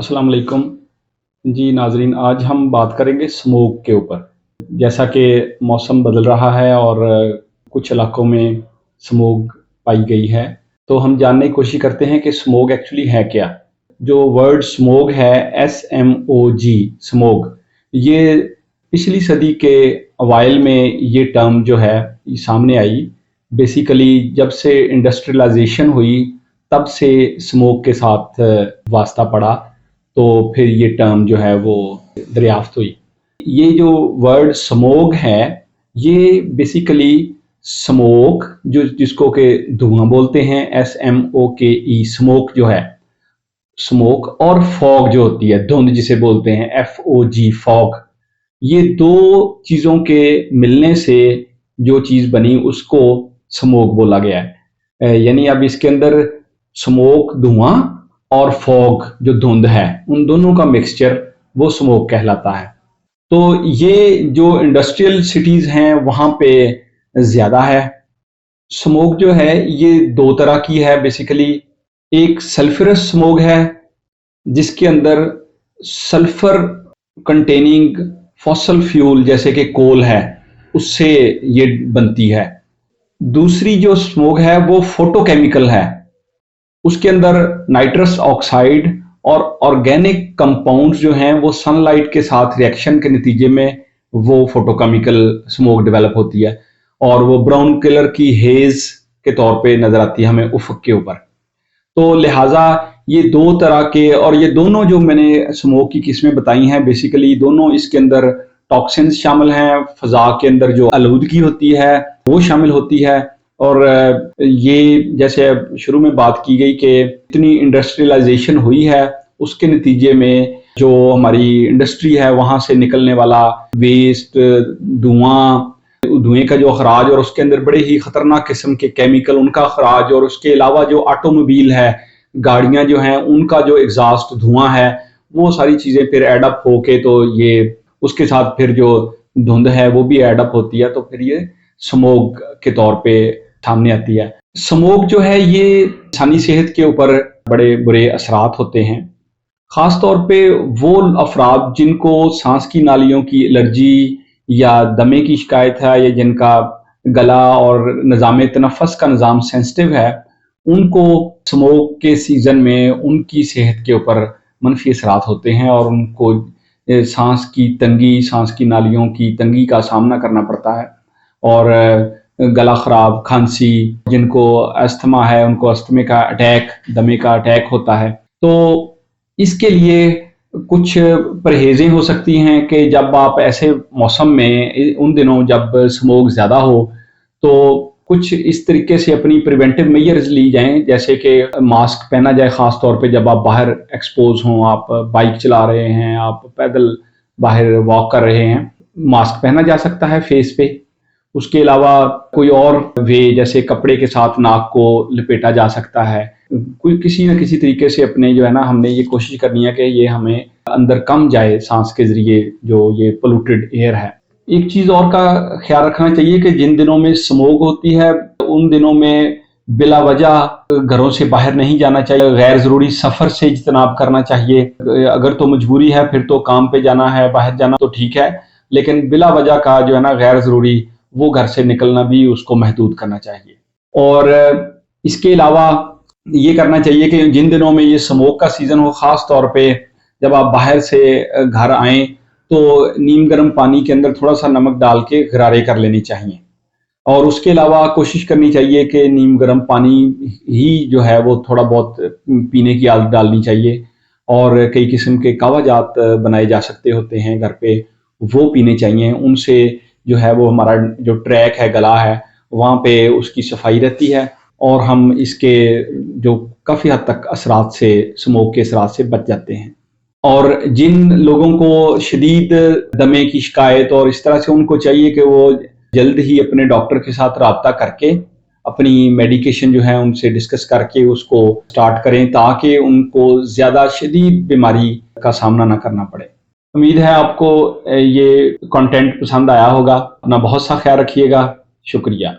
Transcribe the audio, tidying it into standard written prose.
अस्सलाम वालेकुम जी नाजरीन, आज हम बात करेंगे स्मोक के ऊपर। जैसा कि मौसम बदल रहा है और कुछ इलाकों में स्मोक पाई गई है, तो हम जानने की कोशिश करते हैं कि स्मोक एक्चुअली है क्या। जो वर्ड स्मोक है, SMOG, स्मोक, ये पिछली सदी के अवाइल में ये टर्म जो है ये सामने आई। बेसिकली जब से इंडस्ट्रियलाइजेशन हुई तब से स्मोक के साथ वास्ता पड़ा, तो फिर ये टर्म जो है वो दरियाफ्त हुई। ये जो वर्ड स्मोक है, ये बेसिकली स्मोक जो जिसको के धुआं बोलते हैं, SMOKE, स्मोक जो है, स्मोक, और फॉग जो होती है, धुंध जिसे बोलते हैं, FOG, फॉग, ये दो चीज़ों के मिलने से जो चीज़ बनी उसको स्मोक बोला गया है। यानी अब इसके अंदर स्मोक धुआं और फॉग जो धुंध है, उन दोनों का मिक्सचर वो स्मोक कहलाता है। तो ये जो इंडस्ट्रियल सिटीज़ हैं वहाँ पे ज़्यादा है। स्मोक जो है ये दो तरह की है बेसिकली। एक सल्फ्यूरस स्मोक है जिसके अंदर सल्फर कंटेनिंग फॉसल फ्यूल जैसे कि कोल है, उससे ये बनती है। दूसरी जो स्मोक है वो फोटोकेमिकल है, उसके अंदर नाइट्रस ऑक्साइड और ऑर्गेनिक कंपाउंड्स जो हैं वो सनलाइट के साथ रिएक्शन के नतीजे में वो फोटोकेमिकल स्मोक डेवलप होती है, और वो ब्राउन कलर की हेज के तौर पे नजर आती है हमें उफक के ऊपर। तो लिहाजा ये दो तरह के, और ये दोनों जो मैंने स्मोक की किस्में बताई हैं, बेसिकली दोनों इसके अंदर टॉक्सिन्स शामिल हैं, फजा के अंदर जो आलूदगी होती है वो शामिल होती है। और ये जैसे शुरू में बात की गई कि इतनी इंडस्ट्रियलाइजेशन हुई है, उसके नतीजे में जो हमारी इंडस्ट्री है वहाँ से निकलने वाला वेस्ट, धुएं का जो अखराज, और उसके अंदर बड़े ही खतरनाक किस्म के केमिकल, उनका अखराज, और उसके अलावा जो ऑटोमोबाइल है, गाड़ियां जो हैं, उनका जो एग्जॉस्ट धुआं है, वो सारी चीज़ें फिर एडअप होके, तो ये उसके साथ फिर जो धुंध है वो भी एडअप होती है, तो फिर ये स्मोक के तौर पे सामने आती है। स्मोक जो है ये इंसानी सेहत के ऊपर बड़े बुरे असरात होते हैं, ख़ास तौर पे वो अफराद जिनको सांस की नालियों की एलर्जी या दमे की शिकायत है, या जिनका गला और निज़ाम तनफ़्फ़ुस का निज़ाम सेंसिटिव है, उनको स्मोक के सीज़न में उनकी सेहत के ऊपर मनफी असरात होते हैं, और उनको सांस की तंगी, सांस की नालियों की तंगी का सामना करना पड़ता है, और गला ख़राब, खांसी, जिनको अस्थमा है उनको अस्थमे का अटैक, दमे का अटैक होता है। तो इसके लिए कुछ परहेज़ें हो सकती हैं कि जब आप ऐसे मौसम में, उन दिनों जब स्मोक ज़्यादा हो, तो कुछ इस तरीके से अपनी प्रिवेंटिव मेजर्स ली जाएं, जैसे कि मास्क पहना जाए, ख़ास तौर पे जब आप बाहर एक्सपोज हों, आप बाइक चला रहे हैं, आप पैदल बाहर वॉक कर रहे हैं, मास्क पहना जा सकता है फेस पे। उसके अलावा कोई और वे, जैसे कपड़े के साथ नाक को लपेटा जा सकता है। कोई किसी न किसी तरीके से अपने जो है ना, हमने ये कोशिश करनी है कि ये हमें अंदर कम जाए सांस के ज़रिए जो ये पोल्यूटेड एयर है। एक चीज़ और का ख्याल रखना चाहिए कि जिन दिनों में स्मोक होती है उन दिनों में बिला वजह घरों से बाहर नहीं जाना चाहिए, गैर ज़रूरी सफ़र से इज्तनाब करना चाहिए। अगर तो मजबूरी है, फिर तो काम पे जाना है, बाहर जाना तो ठीक है, लेकिन बिला वजह का जो है ना गैर ज़रूरी वो घर से निकलना भी उसको महदूद करना चाहिए। और इसके अलावा ये करना चाहिए कि जिन दिनों में ये स्मोक का सीज़न हो, ख़ास तौर पे जब आप बाहर से घर आएँ, तो नीम गर्म पानी के अंदर थोड़ा सा नमक डाल के गरारे कर लेनी चाहिए, और उसके अलावा कोशिश करनी चाहिए कि नीम गर्म पानी ही जो है वो थोड़ा बहुत पीने की आदत डालनी चाहिए, और कई किस्म के कहवा जात बनाए जा सकते होते हैं घर पे, वो पीने चाहिए। उनसे जो है वो हमारा जो ट्रैक है, गला है, वहाँ पे उसकी सफाई रहती है, और हम इसके जो काफ़ी हद तक असरात से, स्मोक के असरात से बच जाते हैं। और जिन लोगों को शदीद दमे की शिकायत और इस तरह से, उनको चाहिए कि वो जल्द ही अपने डॉक्टर के साथ राब्ता करके अपनी मेडिकेशन जो है उनसे डिस्कस करके उसको स्टार्ट करें, ताकि उनको ज़्यादा शदीद बीमारी का सामना ना करना पड़े। उम्मीद है आपको ये कंटेंट पसंद आया होगा। अपना बहुत सा ख्याल रखिएगा। शुक्रिया।